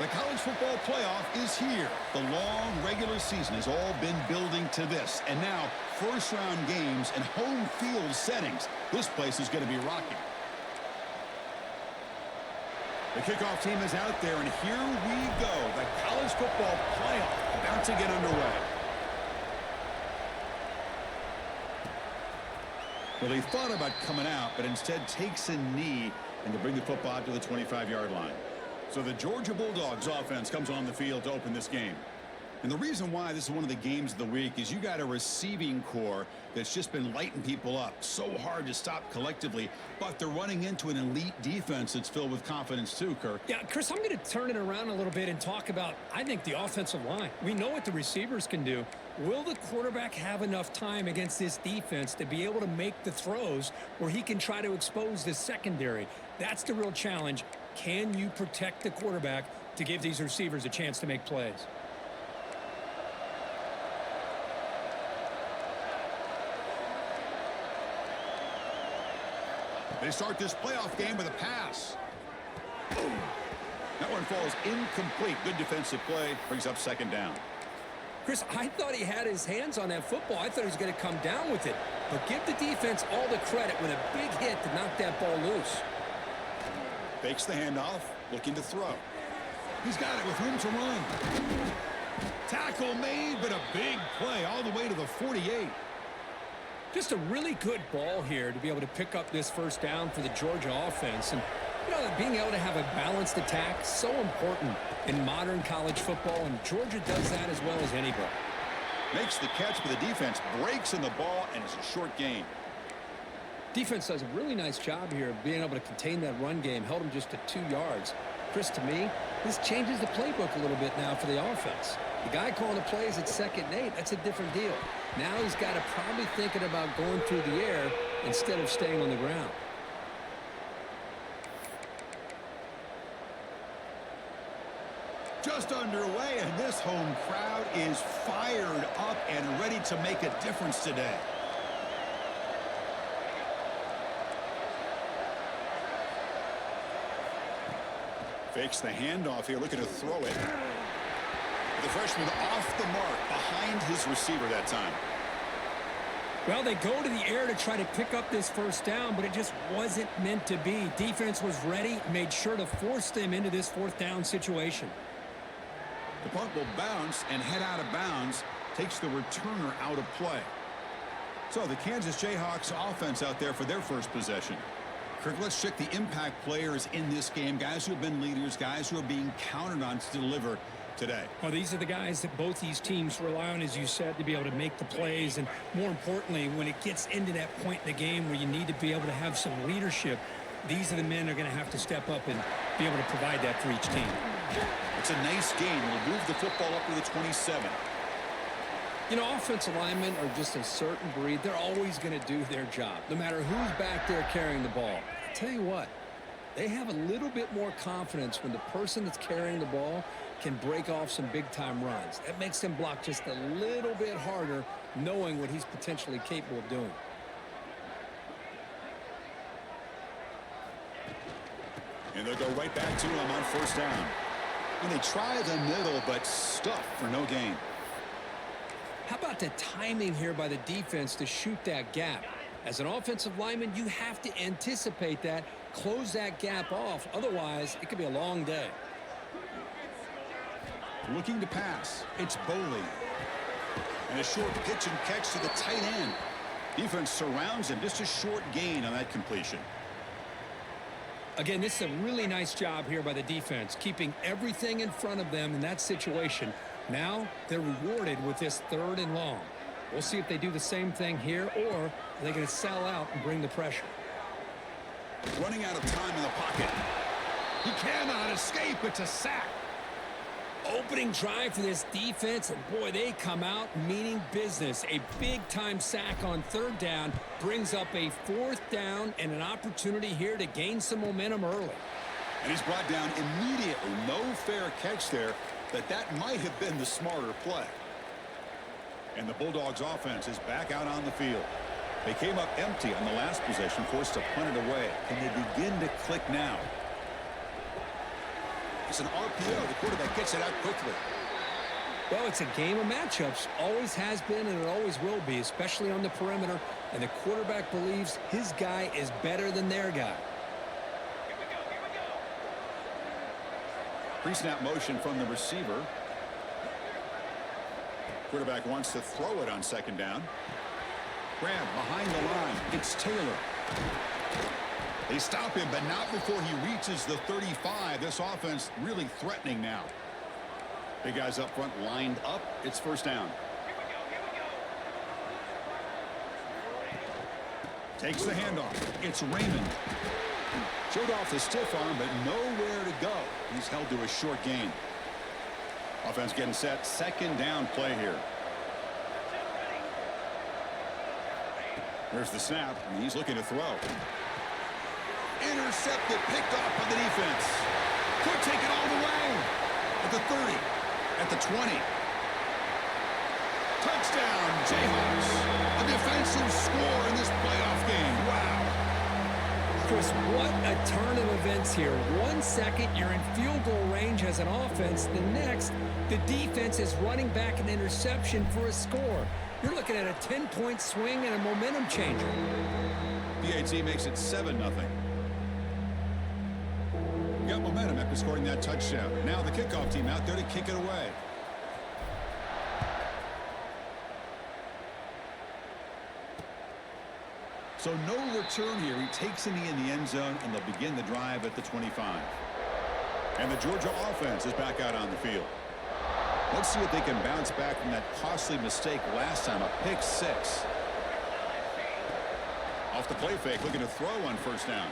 The college football playoff is here. The long regular season has all been building to this. And now, first-round games and home field settings. This place is going to be rocking. The kickoff team is out there, and here we go. The college football playoff about to get underway. Well, they thought about coming out, but instead takes a knee and to bring the football out to the 25-yard line. So the Georgia Bulldogs offense comes on the field to open this game. And the reason why this is one of the games of the week is you got a receiving core that's just been lighting people up. So hard to stop collectively, but they're running into an elite defense that's filled with confidence too, Kirk. Yeah, Chris, I'm going to turn it around a little bit and talk about, I think, the offensive line. We know what the receivers can do. Will the quarterback have enough time against this defense to be able to make the throws where he can try to expose the secondary? That's the real challenge. Can you protect the quarterback to give these receivers a chance to make plays? They start this playoff game with a pass. Boom. That one falls incomplete. Good defensive play. Brings up second down. Chris, I thought he had his hands on that football. I thought he was going to come down with it. But give the defense all the credit with a big hit to knock that ball loose. Fakes the handoff, looking to throw. He's got it with room to run. Tackle made, but a big play all the way to the 48. Just a really good ball here to be able to pick up this first down for the Georgia offense. And, you know, being able to have a balanced attack, so important in modern college football, and Georgia does that as well as anybody. Makes the catch, but the defense breaks in the ball, and it's a short gain. Defense does a really nice job here of being able to contain that run game, held him just to 2 yards. Chris, to me, this changes the playbook a little bit now for the offense. The guy calling the plays at 2nd and 8, that's a different deal. Now he's got to probably thinking about going through the air instead of staying on the ground. Just underway, and this home crowd is fired up and ready to make a difference today. Fakes the handoff here, looking to throw it. The freshman off the mark, behind his receiver that time. Well, they go to the air to try to pick up this first down, but it just wasn't meant to be. Defense was ready, made sure to force them into this 4th down situation. The punt will bounce and head out of bounds, takes the returner out of play. So the Kansas Jayhawks offense out there for their first possession. Kirk, let's check the impact players in this game, guys who have been leaders, guys who are being counted on to deliver today. Well, these are the guys that both these teams rely on, as you said, to be able to make the plays. And more importantly, when it gets into that point in the game where you need to be able to have some leadership, these are the men that are going to have to step up and be able to provide that for each team. It's a nice game. We'll move the football up to the 27. You know, offensive linemen are just a certain breed. They're always going to do their job, no matter who's back there carrying the ball. I'll tell you what, they have a little bit more confidence when the person that's carrying the ball can break off some big-time runs. That makes them block just a little bit harder, knowing what he's potentially capable of doing. And they'll go right back to him on first down. And they try the middle, but stuff for no gain. How about the timing here by the defense to shoot that gap? As an offensive lineman, you have to anticipate that, close that gap off. Otherwise, it could be a long day. Looking to pass. It's Boley. And a short pitch and catch to the tight end. Defense surrounds him. Just a short gain on that completion. Again, this is a really nice job here by the defense, keeping everything in front of them in that situation. Now they're rewarded with this 3rd and long. We'll see if they do the same thing here, or are they going to sell out and bring the pressure. Running out of time in the pocket. He cannot escape. It's a sack. Opening drive for this defense, and boy, they come out meaning business. A big-time sack on 3rd down brings up a 4th down and an opportunity here to gain some momentum early. And he's brought down immediately. No fair catch there, but that might have been the smarter play. And the Bulldogs offense is back out on the field. They came up empty on the last possession, forced to punt it away. Can they begin to click now? It's an RPO. The quarterback gets it out quickly. Well, it's a game of matchups. Always has been and it always will be, especially on the perimeter. And the quarterback believes his guy is better than their guy. Pre-snap motion from the receiver. Quarterback wants to throw it on second down. Grab behind the line. It's Taylor. They stop him, but not before he reaches the 35. This offense really threatening now. Big guys up front lined up. It's first down. Takes the handoff. It's Raymond. Showed off the stiff arm, but nowhere to go. He's held to a short gain. Offense getting set. Second down play here. There's the snap, and he's looking to throw. Intercepted, picked off by the defense. Could take it all the way. At the 30, at the 20. Touchdown, Jayhawks. A defensive score in this playoff game. Wow. Chris, what a turn of events here. 1 second, you're in field goal range as an offense. The next, the defense is running back an interception for a score. You're looking at a 10-point swing and a momentum changer. PAT makes it 7-0. Got momentum after scoring that touchdown. Now the kickoff team out there to kick it away. So no return here. He takes a knee in the end zone, and they'll begin the drive at the 25. And the Georgia offense is back out on the field. Let's see if they can bounce back from that costly mistake last time, a pick six. Off the play fake, looking to throw on first down.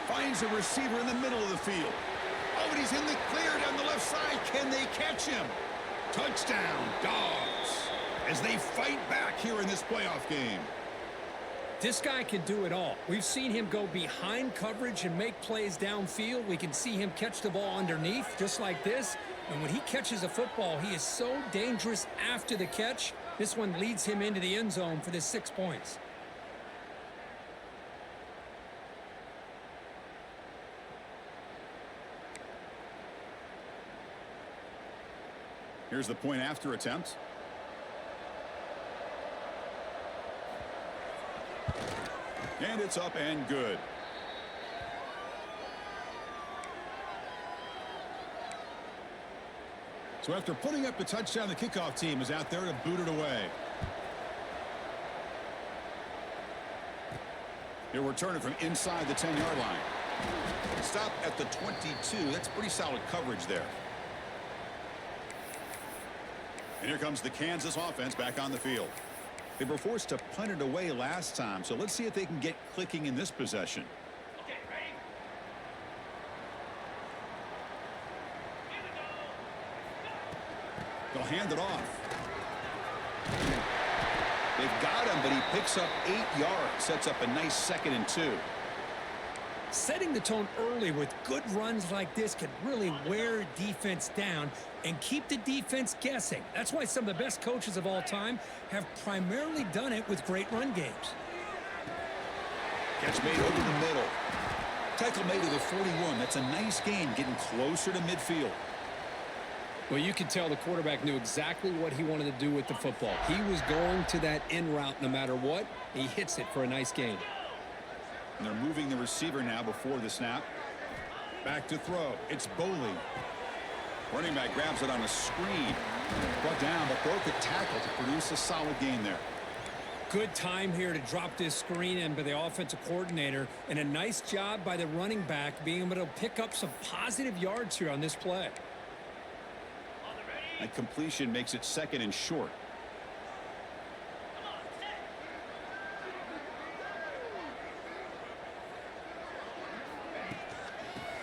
Finds a receiver in the middle of the field. Oh, and he's in the clear down the left side. Can they catch him? Touchdown, Dogs, as they fight back here in this playoff game. This guy can do it all. We've seen him go behind coverage and make plays downfield. We can see him catch the ball underneath, just like this. And when he catches a football, he is so dangerous after the catch. This one leads him into the end zone for the 6 points. Here's the point after attempt. And it's up and good. So after putting up the touchdown, the kickoff team is out there to boot it away. He'll return it from inside the 10-yard line. Stop at the 22. That's pretty solid coverage there. And here comes the Kansas offense back on the field. They were forced to punt it away last time, so let's see if they can get clicking in this possession. Okay, ready? They'll hand it off. They've got him, but he picks up 8 yards, sets up a nice 2nd and 2. Setting the tone early with good runs like this can really wear defense down and keep the defense guessing. That's why some of the best coaches of all time have primarily done it with great run games. Catch made over the middle. Tackle made to the 41. That's a nice gain, getting closer to midfield. Well, you could tell the quarterback knew exactly what he wanted to do with the football. He was going to that in route no matter what. He hits it for a nice gain. And they're moving the receiver now before the snap. Back to throw. It's Boley. Running back grabs it on a screen. Brought down, but broke the tackle to produce a solid gain there. Good time here to drop this screen in by the offensive coordinator, and a nice job by the running back being able to pick up some positive yards here on this play. That completion makes it 2nd and short.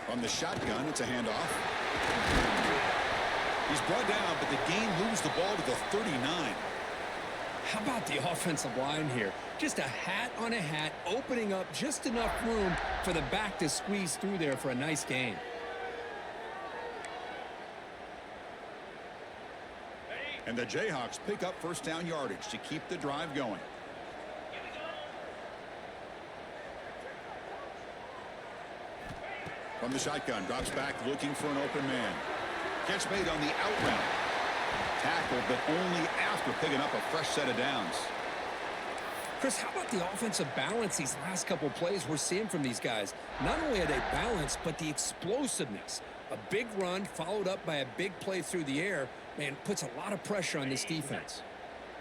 From the shotgun, it's a handoff. He's brought down, but the game moves the ball to the 39. How about the offensive line here? Just a hat on a hat, opening up just enough room for the back to squeeze through there for a nice gain. And the Jayhawks pick up first down yardage to keep the drive going. From the shotgun, drops back looking for an open man. Catch made on the out route. Tackled, but only after picking up a fresh set of downs. Chris, how about the offensive balance these last couple plays we're seeing from these guys? Not only are they balanced, but the explosiveness. A big run followed up by a big play through the air, man, puts a lot of pressure on this defense.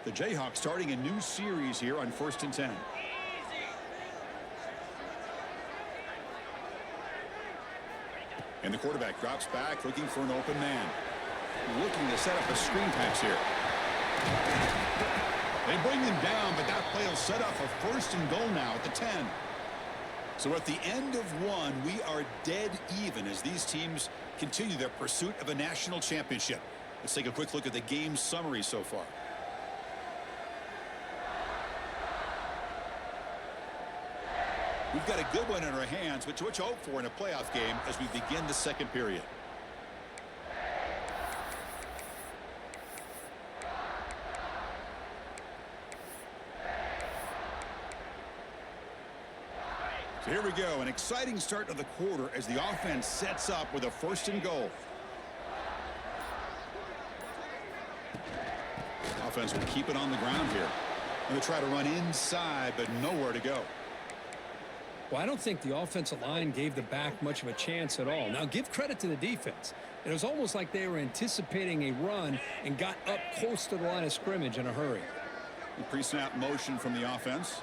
The Jayhawks starting a new series here on 1st and 10. And the quarterback drops back looking for an open man. Looking to set up a screen pass here. They bring him down, but that play will set up a 1st and goal now at the 10. So at the end of one, we are dead even as these teams continue their pursuit of a national championship. Let's take a quick look at the game summary so far. We've got a good one in our hands, which you hope for in a playoff game as we begin the second period. So here we go, an exciting start of the quarter as the offense sets up with a 1st and goal. Offense will keep it on the ground here. And they try to run inside, but nowhere to go. Well, I don't think the offensive line gave the back much of a chance at all. Now, give credit to the defense. It was almost like they were anticipating a run and got up close to the line of scrimmage in a hurry. Pre-snap motion from the offense.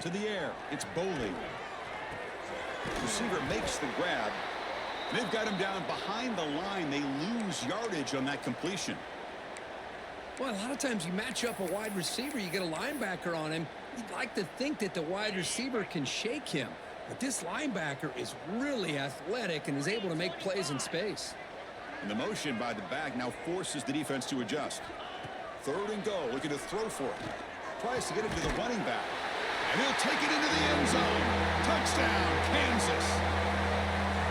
To the air, it's Boley. Receiver makes the grab. They've got him down behind the line. They lose yardage on that completion. Well, a lot of times you match up a wide receiver, you get a linebacker on him. You'd like to think that the wide receiver can shake him. But this linebacker is really athletic and is able to make plays in space. And the motion by the back now forces the defense to adjust. 3rd and goal, looking to throw for it. Tries to get it to the running back. And he'll take it into the end zone. Touchdown, Kansas.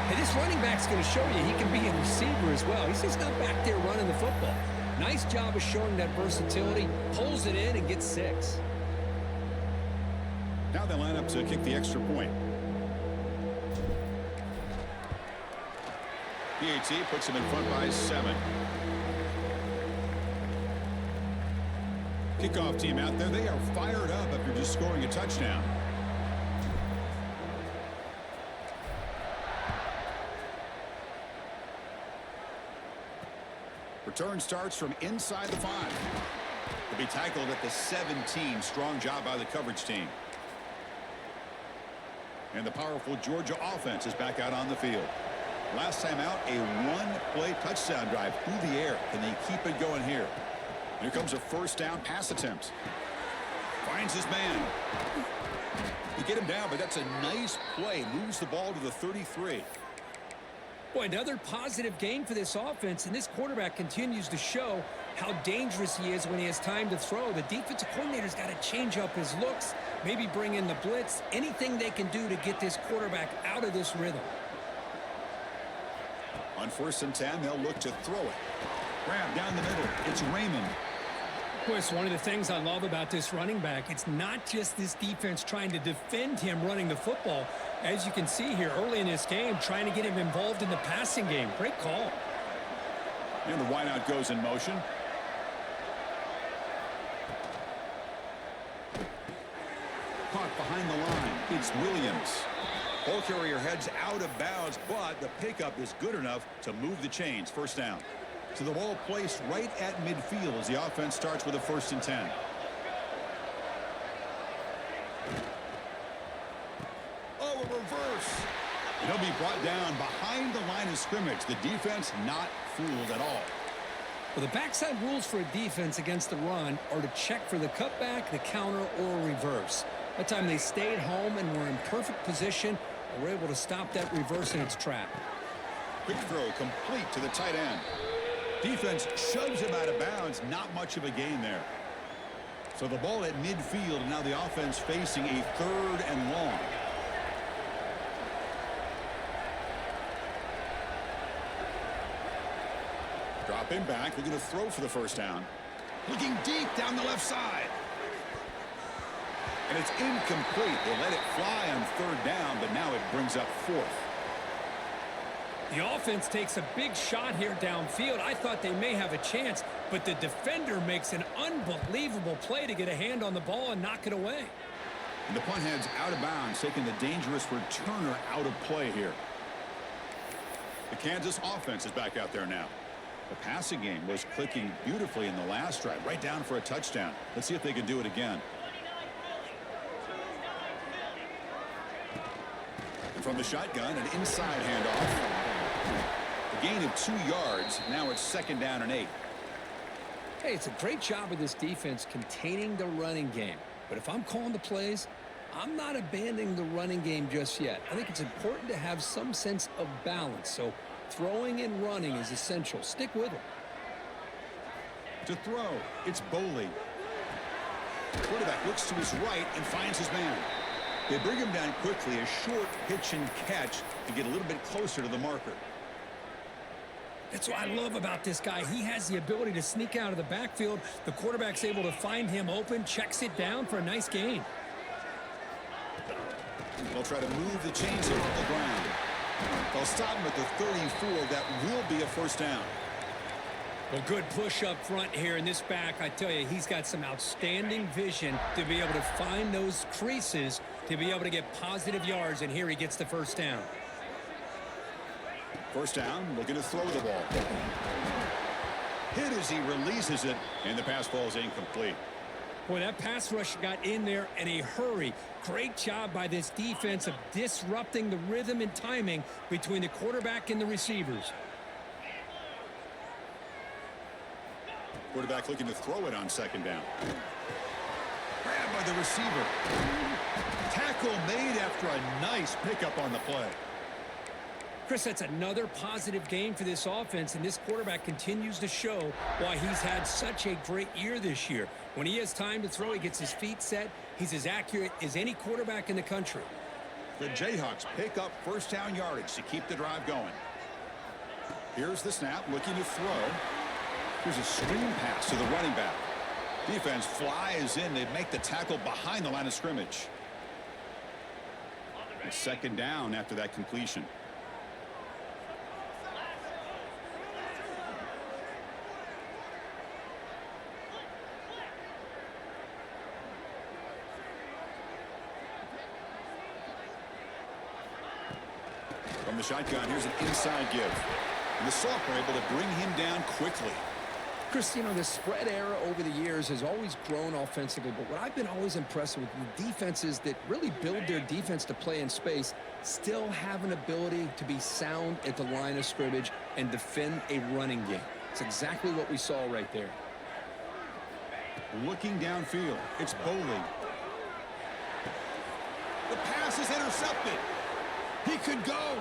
Hey, this running back's going to show you he can be a receiver as well. He's just not back there running the football. Nice job of showing that versatility. Pulls it in and gets 6. Now they line up to kick the extra point. PAT puts him in front by 7. Kickoff team out there. They are fired up after just scoring a touchdown. Return starts from inside the 5. He'll be tackled at the 17. Strong job by the coverage team. And the powerful Georgia offense is back out on the field. Last time out, a one-play touchdown drive through the air. Can they keep it going here? Here comes a 1st down pass attempt. Finds his man. You get him down, but that's a nice play. Moves the ball to the 33. Boy, another positive game for this offense, and this quarterback continues to show how dangerous he is when he has time to throw. The defensive coordinator's got to change up his looks, maybe bring in the blitz, anything they can do to get this quarterback out of this rhythm. On 1st and 10, they'll look to throw it. Grab down the middle. It's Raymond. Of course, one of the things I love about this running back, it's not just this defense trying to defend him running the football. As you can see here early in this game, trying to get him involved in the passing game. Great call. And the wideout goes in motion. Caught behind the line. It's Williams. Ball carrier heads out of bounds, but the pickup is good enough to move the chains. 1st down. So the ball placed right at midfield as the offense starts with a 1st and 10. Oh, a reverse. And he'll be brought down behind the line of scrimmage. The defense not fooled at all. Well, the backside rules for a defense against the run are to check for the cutback, the counter, or reverse. That time they stayed home and were in perfect position and were able to stop that reverse in its track. Quick throw complete to the tight end. Defense shoves him out of bounds. Not much of a gain there. So the ball at midfield, and now the offense facing a 3rd and long. Drop him back. Looking to throw for the 1st down. Looking deep down the left side. And it's incomplete. They let it fly on 3rd down, but now it brings up fourth. The offense takes a big shot here downfield. I thought they may have a chance, but the defender makes an unbelievable play to get a hand on the ball and knock it away. And the punt heads out of bounds, taking the dangerous returner out of play here. The Kansas offense is back out there now. The passing game was clicking beautifully in the last drive, right down for a touchdown. Let's see if they can do it again. And from the shotgun, an inside handoff. A gain of 2 yards. Now it's 2nd down and 8. Hey, it's a great job of this defense containing the running game. But if I'm calling the plays, I'm not abandoning the running game just yet. I think it's important to have some sense of balance. So throwing and running is essential. Stick with it. To throw, it's Boley. Quarterback looks to his right and finds his man. They bring him down quickly, a short pitch and catch to get a little bit closer to the marker. That's what I love about this guy. He has the ability to sneak out of the backfield. The quarterback's able to find him open, checks it down for a nice gain. They'll try to move the chains here off the ground. They'll stop him at the 34. That will be a 1st down. Well, good push up front here in this back. I tell you, he's got some outstanding vision to be able to find those creases, to be able to get positive yards, and here he gets the 1st down. 1st down, looking to throw the ball. Hit as he releases it, and the pass falls incomplete. Boy, that pass rush got in there in a hurry. Great job by this defense of disrupting the rhythm and timing between the quarterback and the receivers. Quarterback looking to throw it on 2nd down. Grabbed by the receiver. Tackle made after a nice pickup on the play. Chris, that's another positive game for this offense, and this quarterback continues to show why he's had such a great year this year. When he has time to throw, he gets his feet set. He's as accurate as any quarterback in the country. The Jayhawks pick up 1st down yardage to keep the drive going. Here's the snap, looking to throw. Here's a screen pass to the running back. Defense flies in. They make the tackle behind the line of scrimmage. It's 2nd down after that completion. From the shotgun, here's an inside give. And the Soft are able to bring him down quickly. Chris, you know, the spread era over the years has always grown offensively, but what I've been always impressed with the defenses that really build their defense to play in space still have an ability to be sound at the line of scrimmage and defend a running game. It's exactly what we saw right there. Looking downfield, it's Boley. The pass is intercepted. He could go.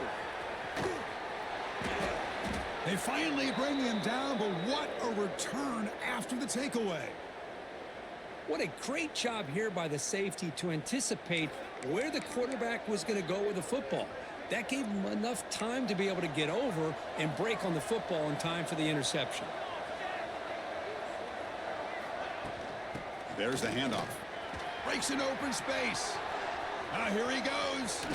They finally bring him down, but what a return after the takeaway. What a great job here by the safety to anticipate where the quarterback was going to go with the football. That gave him enough time to be able to get over and break on the football in time for the interception. There's the handoff. Breaks an open space. Now here he goes.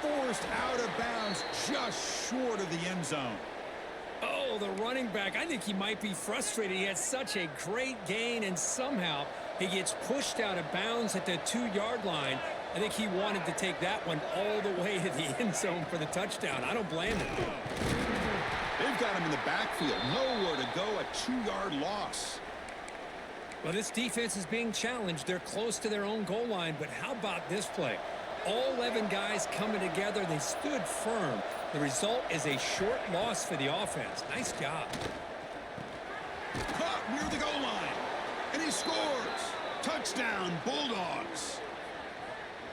Forced out of bounds just short of the end zone. Oh, the running back, I think he might be frustrated. He had such a great gain, and somehow he gets pushed out of bounds at the 2-yard line. I think he wanted to take that one all the way to the end zone for the touchdown. I don't blame him. They've got him in the backfield. Nowhere to go, a 2-yard loss. Well, this defense is being challenged. They're close to their own goal line, but how about this play? All 11 guys coming together. They stood firm. The result is a short loss for the offense. Nice job. Caught near the goal line. And he scores. Touchdown, Bulldogs.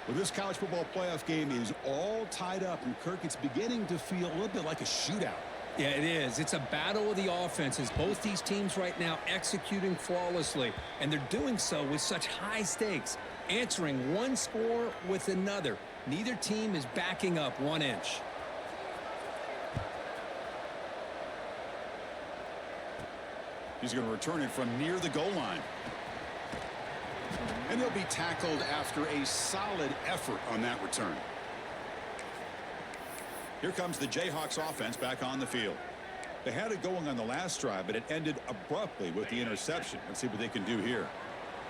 Well, this college football playoff game is all tied up, and Kirk, it's beginning to feel a little bit like a shootout. Yeah, it is. It's a battle of the offenses. Both these teams right now executing flawlessly, and they're doing so with such high stakes, answering one score with another. Neither team is backing up 1 inch. He's going to return it from near the goal line. And he'll be tackled after a solid effort on that return. Here comes the Jayhawks offense back on the field. They had it going on the last drive, but it ended abruptly with the interception. Let's see what they can do here.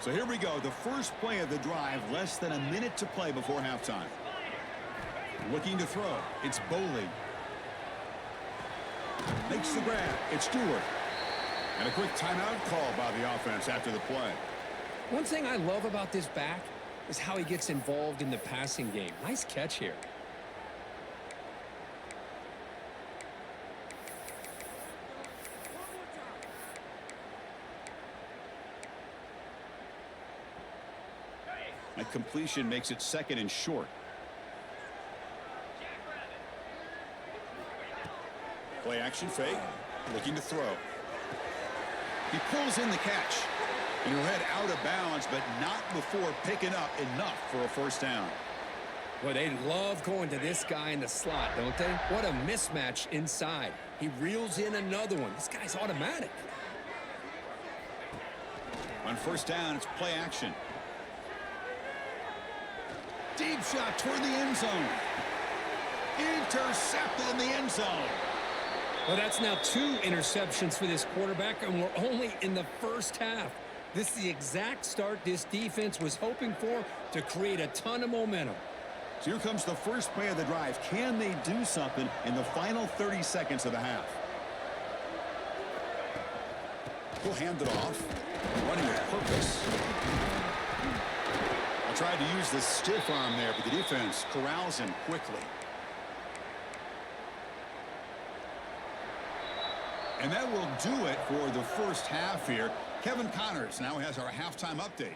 So here we go. The first play of the drive, less than a minute to play before halftime. Looking to throw. It's Boley. Makes the grab. It's Stewart. And a quick timeout call by the offense after the play. One thing I love about this back is how he gets involved in the passing game. Nice catch here. That completion makes it second and short. Play action fake. Looking to throw. He pulls in the catch. And he'll head out of bounds, but not before picking up enough for a first down. Well, they love going to this guy in the slot, don't they? What a mismatch inside. He reels in another one. This guy's automatic. On first down, it's play action. Deep shot toward the end zone. Intercepted in the end zone. Well, that's now 2 interceptions for this quarterback, and we're only in the first half. This is the exact start this defense was hoping for to create a ton of momentum. So here comes the first play of the drive. Can they do something in the final 30 seconds of the half? He'll hand it off. Running with purpose. I tried to use the stiff arm there, but the defense corrals him quickly. And that will do it for the first half here. Kevin Connors now has our halftime update.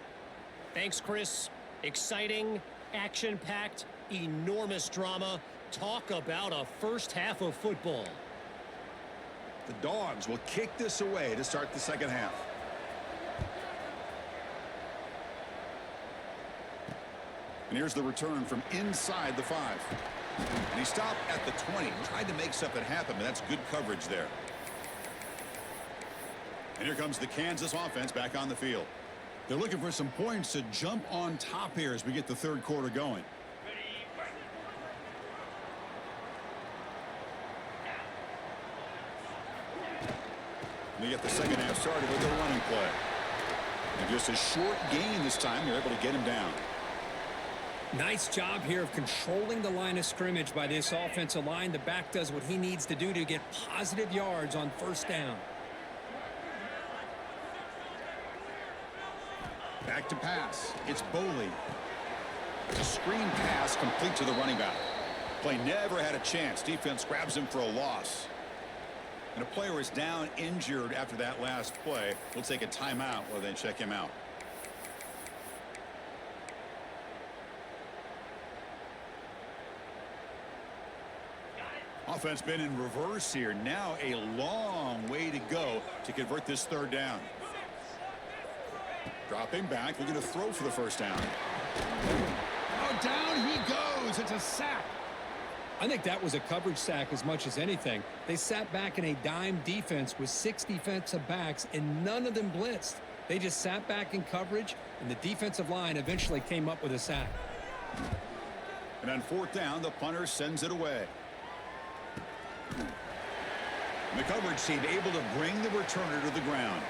Thanks, Chris. Exciting, action-packed, enormous drama. Talk about a first half of football. The Dogs will kick this away to start the second half. And here's the return from inside the 5. And he stopped at the 20. Tried to make something happen, but that's good coverage there. And here comes the Kansas offense back on the field. They're looking for some points to jump on top here as we get the third quarter going. And they get the second half started with a running play. And just a short gain this time, they're able to get him down. Nice job here of controlling the line of scrimmage by this offensive line. The back does what he needs to do to get positive yards on first down. Back to pass. It's Boley. It's a screen pass complete to the running back. Play never had a chance. Defense grabs him for a loss. And a player is down injured after that last play. We'll take a timeout while they check him out. Offense been in reverse here. Now a long way to go to convert this third down. Dropping back, looking to throw for the first down. Oh, down he goes. It's a sack. I think that was a coverage sack as much as anything. They sat back in a dime defense with 6 defensive backs, and none of them blitzed. They just sat back in coverage, and the defensive line eventually came up with a sack. And on fourth down, the punter sends it away. And the coverage team able to bring the returner to the ground.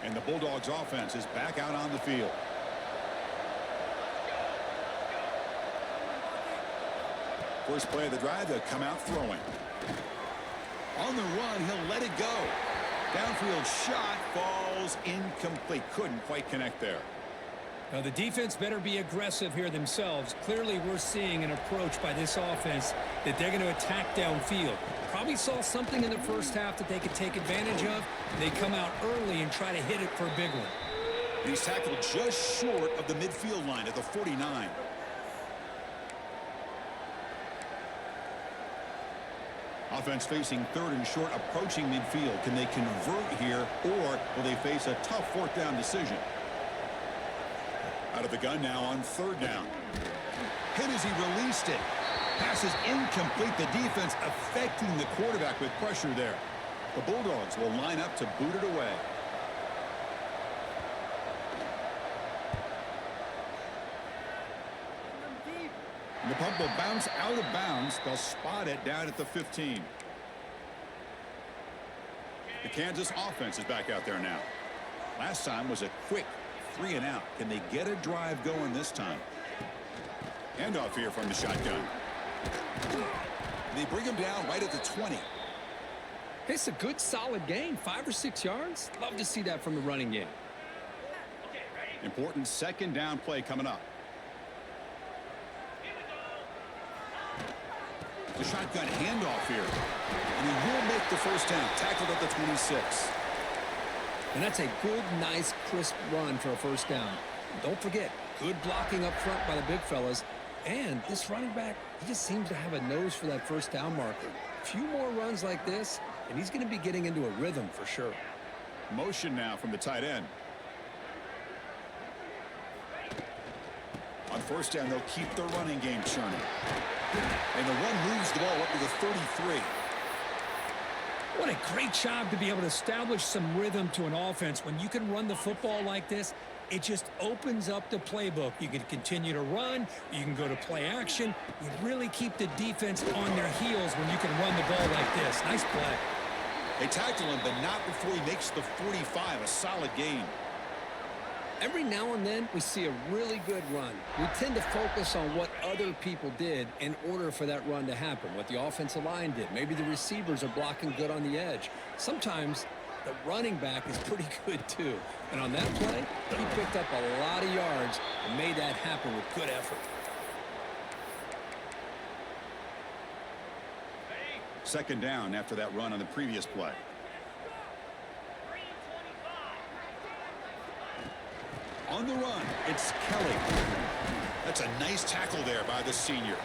And the Bulldogs offense is back out on the field. First play of the drive, they'll come out throwing. On the run, he'll let it go. Downfield shot falls incomplete. Couldn't quite connect there. Now, the defense better be aggressive here themselves. Clearly, we're seeing an approach by this offense that they're going to attack downfield. Probably saw something in the first half that they could take advantage of. They come out early and try to hit it for a big one. He's tackled just short of the midfield line at the 49. Offense facing third and short, approaching midfield. Can they convert here, or will they face a tough fourth down decision? Out of the gun now on third down. Hit as he released it. Pass is incomplete. The defense affecting the quarterback with pressure there. The Bulldogs will line up to boot it away. And the punt will bounce out of bounds. They'll spot it down at the 15. The Kansas offense is back out there now. Last time was a quick 3 and out. Can they get a drive going this time? Handoff here from the shotgun. They bring him down right at the 20. It's a good, solid gain. 5 or 6 yards. Love to see that from the running game. Important second down play coming up. The shotgun handoff here. And he will make the first down. Tackled at the 26. And that's a good, nice, crisp run for a first down. Don't forget, good blocking up front by the big fellas. And this running back, he just seems to have a nose for that first down marker. A few more runs like this, and he's going to be getting into a rhythm for sure. Motion now from the tight end. On first down, they'll keep the running game churning. And the run moves the ball up to the 33. What a great job to be able to establish some rhythm to an offense. When you can run the football like this, it just opens up the playbook. You can continue to run. You can go to play action. You really keep the defense on their heels when you can run the ball like this. Nice play. They tackle him, but not before he makes the 45. A solid gain. Every now and then, we see a really good run. We tend to focus on what other people did in order for that run to happen, what the offensive line did. Maybe the receivers are blocking good on the edge. Sometimes the running back is pretty good, too. And on that play, he picked up a lot of yards and made that happen with good effort. Second down after that run on the previous play. On the run, it's Kelly. That's a nice tackle there by the senior.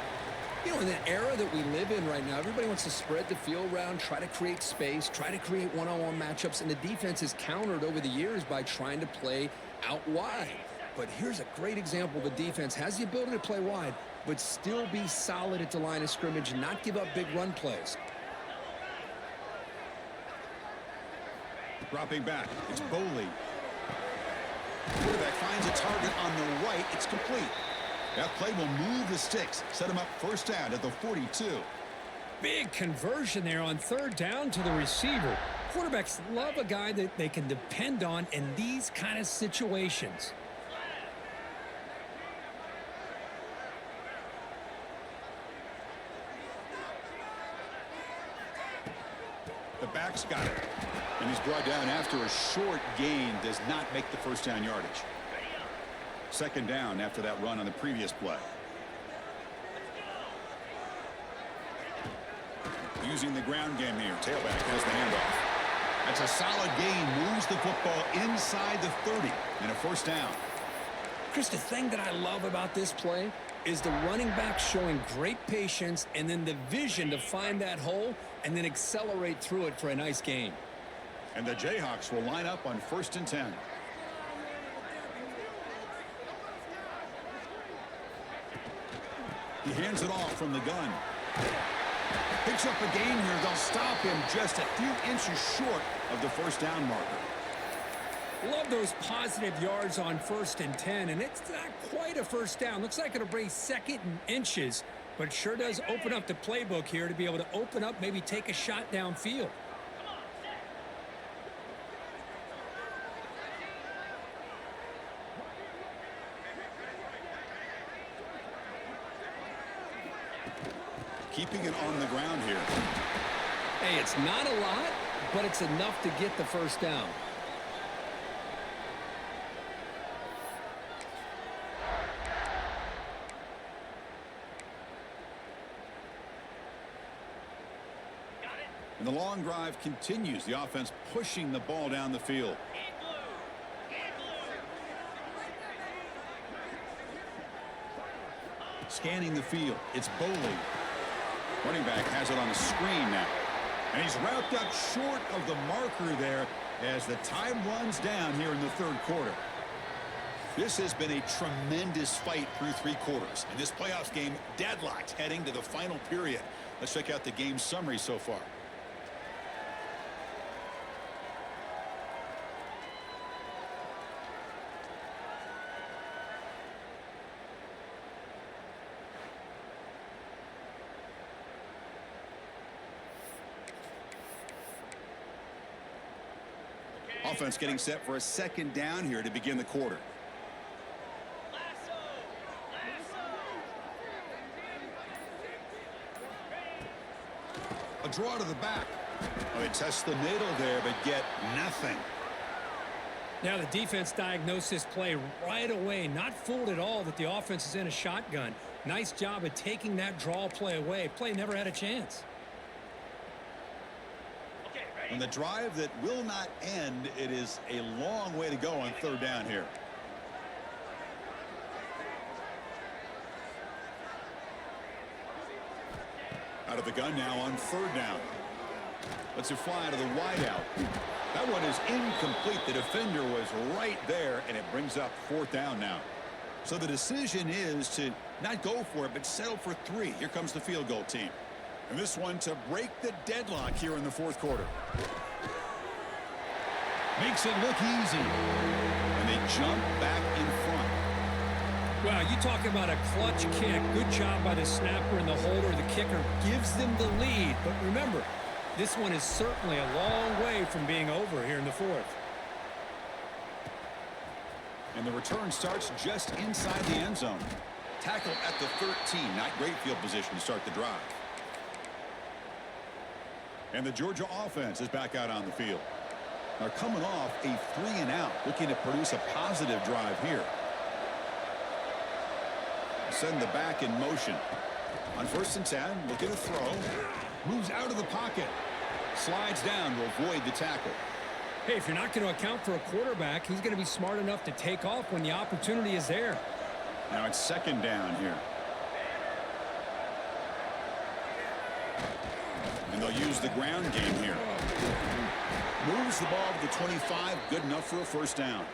You know, in the era that we live in right now, everybody wants to spread the field around, try to create space, try to create one-on-one matchups, and the defense is countered over the years by trying to play out wide. But here's a great example. The defense has the ability to play wide, but still be solid at the line of scrimmage and not give up big run plays. Dropping back, it's Boley. Quarterback finds a target on the right. It's complete. That play will move the sticks. Set him up first down at the 42. Big conversion there on third down to the receiver. Quarterbacks love a guy that they can depend on in these kind of situations. The back's got it. And he's brought down after a short gain. Does not make the first down yardage. Second down after that run on the previous play. Using the ground game here. Tailback has the handoff. That's a solid gain. Moves the football inside the 30. And a first down. Chris, the thing that I love about this play is the running back showing great patience and then the vision to find that hole and then accelerate through it for a nice gain. And the Jayhawks will line up on 1st and 10. He hands it off from the gun. Picks up a gain here. They'll stop him just a few inches short of the first down marker. Love those positive yards on 1st and 10, and it's not quite a first down. Looks like it'll bring second and inches, but sure does open up the playbook here to be able to open up, maybe take a shot downfield. Keeping it on the ground here. Hey, it's not a lot, but it's enough to get the first down. And the long drive continues. The offense pushing the ball down the field. Scanning the field. It's Boley. Running back has it on the screen now. And he's wrapped up short of the marker there as the time runs down here in the third quarter. This has been a tremendous fight through 3 quarters. And this playoffs game deadlocked heading to the final period. Let's check out the game summary so far. Offense getting set for a second down here to begin the quarter. A draw to the back. Oh, they test the middle there, but get nothing. Now the defense diagnosed this play right away. Not fooled at all that the offense is in a shotgun. Nice job of taking that draw play away. Play never had a chance. On the drive that will not end, it is a long way to go on third down here. Out of the gun now on third down. Lets it fly to the wideout. That one is incomplete. The defender was right there, and it brings up fourth down now. So the decision is to not go for it, but settle for 3. Here comes the field goal team. And this one to break the deadlock here in the fourth quarter. Makes it look easy. And they jump back in front. Well, you talk about a clutch kick. Good job by the snapper and the holder. The kicker gives them the lead. But remember, this one is certainly a long way from being over here in the fourth. And the return starts just inside the end zone. Tackle at the 13. Not great field position to start the drive. And the Georgia offense is back out on the field. Now coming off a 3-and-out, looking to produce a positive drive here. Send the back in motion. On 1st and 10, looking to throw. Moves out of the pocket. Slides down to avoid the tackle. Hey, if you're not going to account for a quarterback, he's going to be smart enough to take off when the opportunity is there. Now it's second down here. And they'll use the ground game here. Moves the ball to the 25. Good enough for a first down.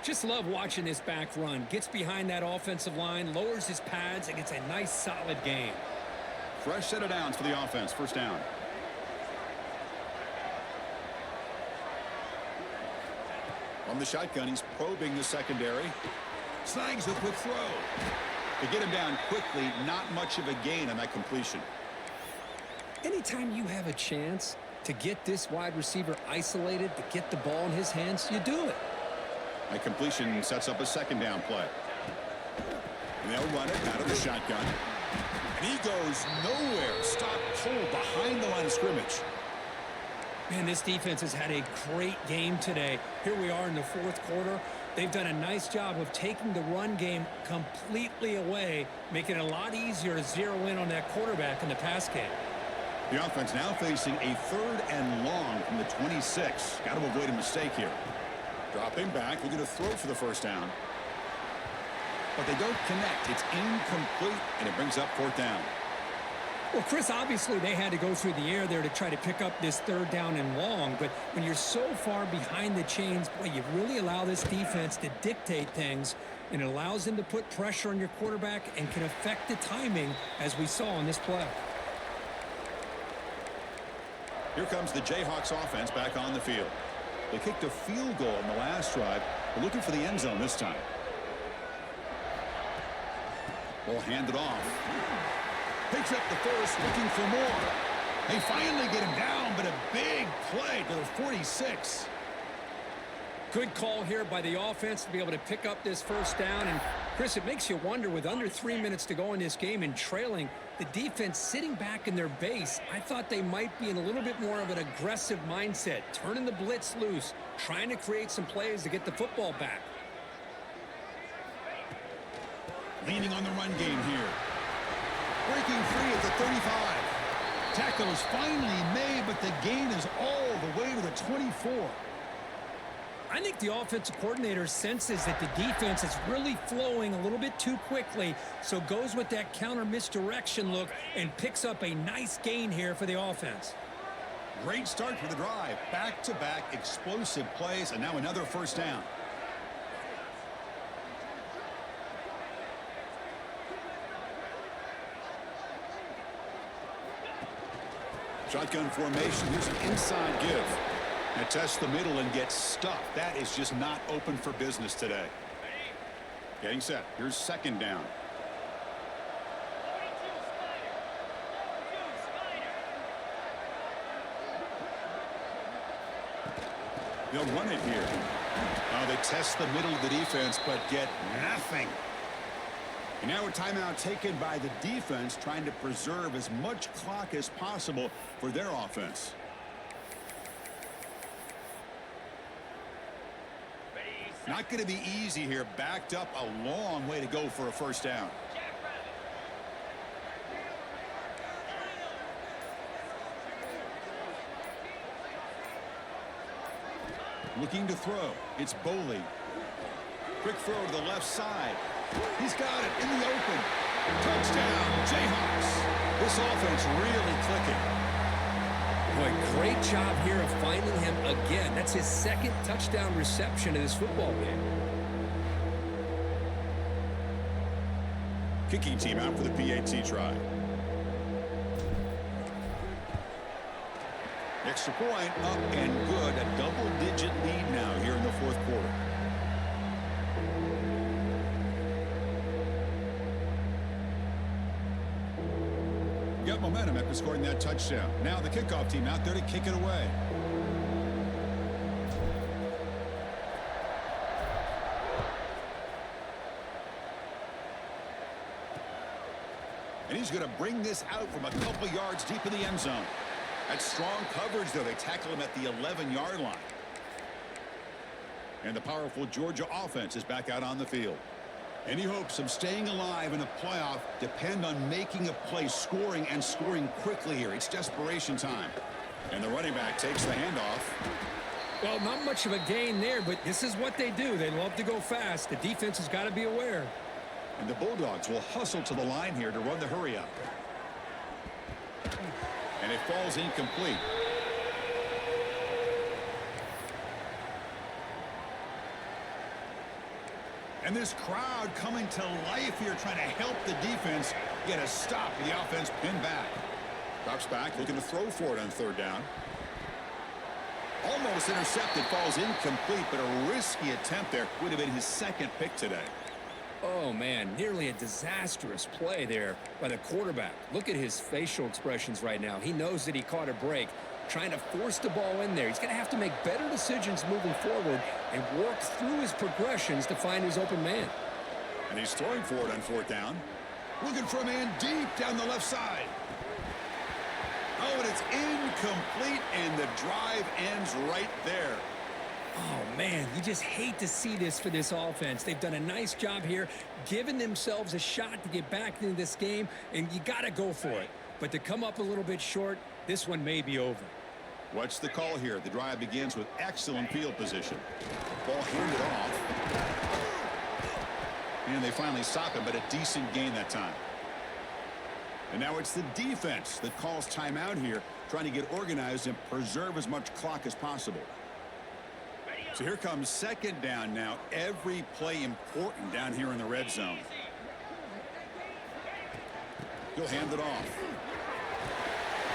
Just love watching this back run. Gets behind that offensive line, lowers his pads, and gets a nice solid gain. Fresh set of downs for the offense. First down. From the shotgun, he's probing the secondary. Snags a quick throw. To get him down quickly, not much of a gain on that completion. Anytime you have a chance to get this wide receiver isolated, to get the ball in his hands, you do it. That completion sets up a second down play. And they'll run it out of the shotgun. And he goes nowhere. Stopped cold behind the line of scrimmage. Man, this defense has had a great game today. Here we are in the fourth quarter. They've done a nice job of taking the run game completely away, making it a lot easier to zero in on that quarterback in the pass game. The offense now facing a 3rd and long from the 26. Got to avoid a mistake here. Dropping back, looking to throw for the first down. But they don't connect. It's incomplete, and it brings up fourth down. Well, Chris, obviously they had to go through the air there to try to pick up this 3rd down and long, but when you're so far behind the chains, boy, you really allow this defense to dictate things, and it allows them to put pressure on your quarterback and can affect the timing, as we saw on this play. Here comes the Jayhawks offense back on the field. They kicked a field goal in the last drive. They're looking for the end zone this time. Ball handed off. Picks up the first, looking for more. They finally get him down, but a big play to the 46. Good call here by the offense to be able to pick up this first down. And, Chris, it makes you wonder, with under 3 minutes to go in this game and trailing, the defense sitting back in their base, I thought they might be in a little bit more of an aggressive mindset, turning the blitz loose, trying to create some plays to get the football back. Leaning on the run game here. Breaking free at the 35. Tackle is finally made, but the gain is all the way to the 24. I think the offensive coordinator senses that the defense is really flowing a little bit too quickly, so goes with that counter misdirection look and picks up a nice gain here for the offense. Great start for the drive. Back-to-back explosive plays, and now another first down. Shotgun formation. Here's an inside give. Now test the middle and get stuffed. That is just not open for business today. Getting set. Here's second down. They'll run it here. They test the middle of the defense, but get nothing. And now a timeout taken by the defense, trying to preserve as much clock as possible for their offense. Not going to be easy here. Backed up a long way to go for a first down. Looking to throw. It's Boley. Quick throw to the left side. He's got it in the open. Touchdown, Jayhawks. This offense really clicking. Boy, great job here of finding him again. That's his second touchdown reception in this football game. Kicking team out for the PAT try. Extra point up and good. A double-digit lead now here in the fourth quarter. Got momentum after scoring that touchdown. Now the kickoff team out there to kick it away. And he's going to bring this out from a couple yards deep in the end zone. That's strong coverage, though. They tackle him at the 11-yard line. And the powerful Georgia offense is back out on the field. Any hopes of staying alive in a playoff depend on making a play, scoring, and scoring quickly here. It's desperation time. And the running back takes the handoff. Well, not much of a gain there, but this is what they do. They love to go fast. The defense has got to be aware. And the Bulldogs will hustle to the line here to run the hurry up. And it falls incomplete. And this crowd coming to life here, trying to help the defense get a stop with the offense pinned back. Drops back, looking to throw for it on third down. Almost intercepted, falls incomplete, but a risky attempt there. Would have been his second pick today. Oh, man, nearly a disastrous play there by the quarterback. Look at his facial expressions right now. He knows that he caught a break, trying to force the ball in there. He's going to have to make better decisions moving forward and work through his progressions to find his open man. And he's throwing for it on fourth down. Looking for a man deep down the left side. Oh, and it's incomplete, and the drive ends right there. Oh, man, you just hate to see this for this offense. They've done a nice job here, giving themselves a shot to get back into this game, and you got to go for it. But to come up a little bit short, this one may be over. What's the call here? The drive begins with excellent field position. Ball handed off. And they finally stop him, but a decent gain that time. And now it's the defense that calls timeout here, trying to get organized and preserve as much clock as possible. So here comes second down now. Every play important down here in the red zone. He'll hand it off.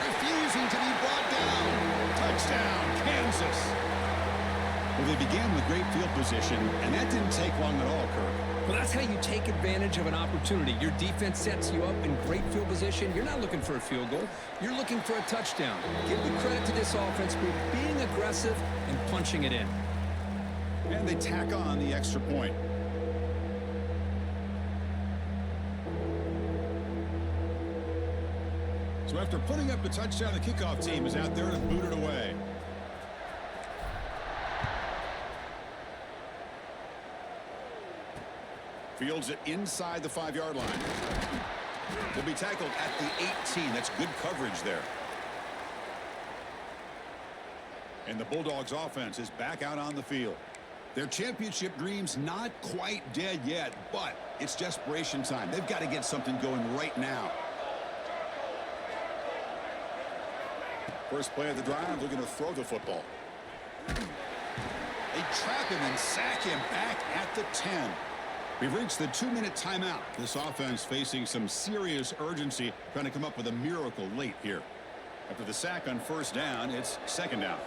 Refusing to be brought down. Touchdown, Kansas. Well, they began with great field position, and that didn't take long at all, Kirk. Well, that's how you take advantage of an opportunity. Your defense sets you up in great field position. You're not looking for a field goal. You're looking for a touchdown. Give the credit to this offense for being aggressive and punching it in. And they tack on the extra point. So after putting up the touchdown, the kickoff team is out there to boot it away. Fields it inside the 5-yard line. Will be tackled at the 18. That's good coverage there. And the Bulldogs offense is back out on the field. Their championship dreams not quite dead yet, but it's desperation time. They've got to get something going right now. First play of the drive, looking to throw the football. They trap him and sack him back at the 10. We've reached the 2-minute timeout. This offense facing some serious urgency, trying to come up with a miracle late here. After the sack on first down, it's second down.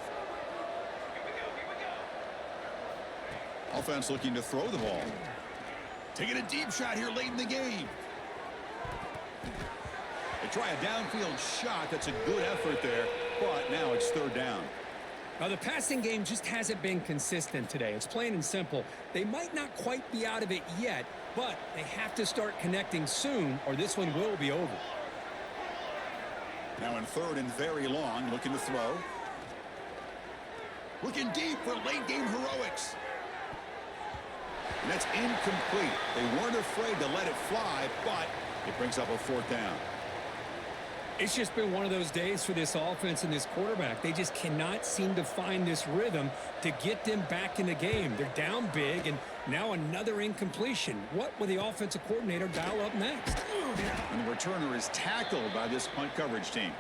Offense looking to throw the ball. Taking a deep shot here late in the game. They try a downfield shot. That's a good effort there, but now it's third down. Now, the passing game just hasn't been consistent today. It's plain and simple. They might not quite be out of it yet, but they have to start connecting soon, or this one will be over. Now in third and very long, looking to throw. Looking deep for late-game heroics. And that's incomplete. They weren't afraid to let it fly, but it brings up a fourth down. It's just been one of those days for this offense and this quarterback. They just cannot seem to find this rhythm to get them back in the game. They're down big, and now another incompletion. What will the offensive coordinator dial up next? And the returner is tackled by this punt coverage team.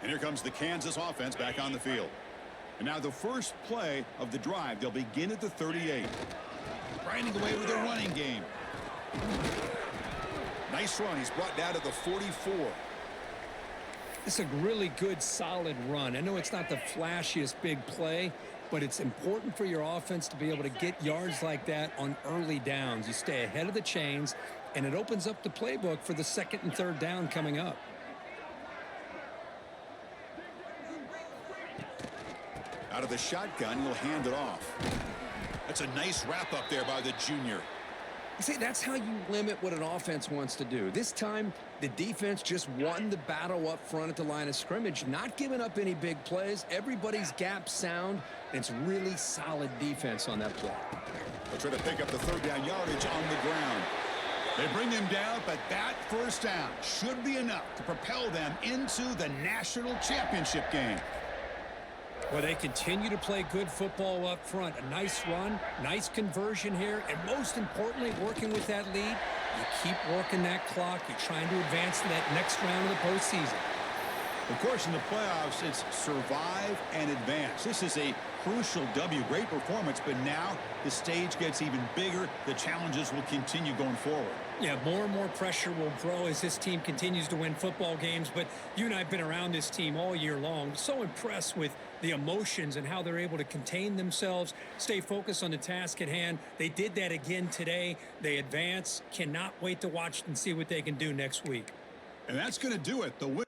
And here comes the Kansas offense back on the field. And now the first play of the drive, they'll begin at the 38. Grinding away with their running game. Nice run. He's brought down to the 44. It's a really good, solid run. I know it's not the flashiest big play, but it's important for your offense to be able to get yards like that on early downs. You stay ahead of the chains, and it opens up the playbook for the second and third down coming up. Out of the shotgun, he'll hand it off. That's a nice wrap up there by the junior. You see, that's how you limit what an offense wants to do. This time, the defense just won the battle up front at the line of scrimmage, not giving up any big plays. Everybody's gap sound. It's really solid defense on that play. They'll try to pick up the third down yardage on the ground. They bring him down, but that first down should be enough to propel them into the national championship game. Well, they continue to play good football up front. A nice run, nice conversion here, and most importantly, working with that lead, you keep working that clock. You're trying to advance to that next round of the postseason. Of course, in the playoffs, it's survive and advance. This is a crucial W. Great performance, but now the stage gets even bigger. The challenges will continue going forward. Yeah, more and more pressure will grow as this team continues to win football games, but you and I have been around this team all year long. So impressed with the emotions and how they're able to contain themselves, stay focused on the task at hand. They did that again today. They advance. Cannot wait to watch and see what they can do next week. And that's going to do it. The win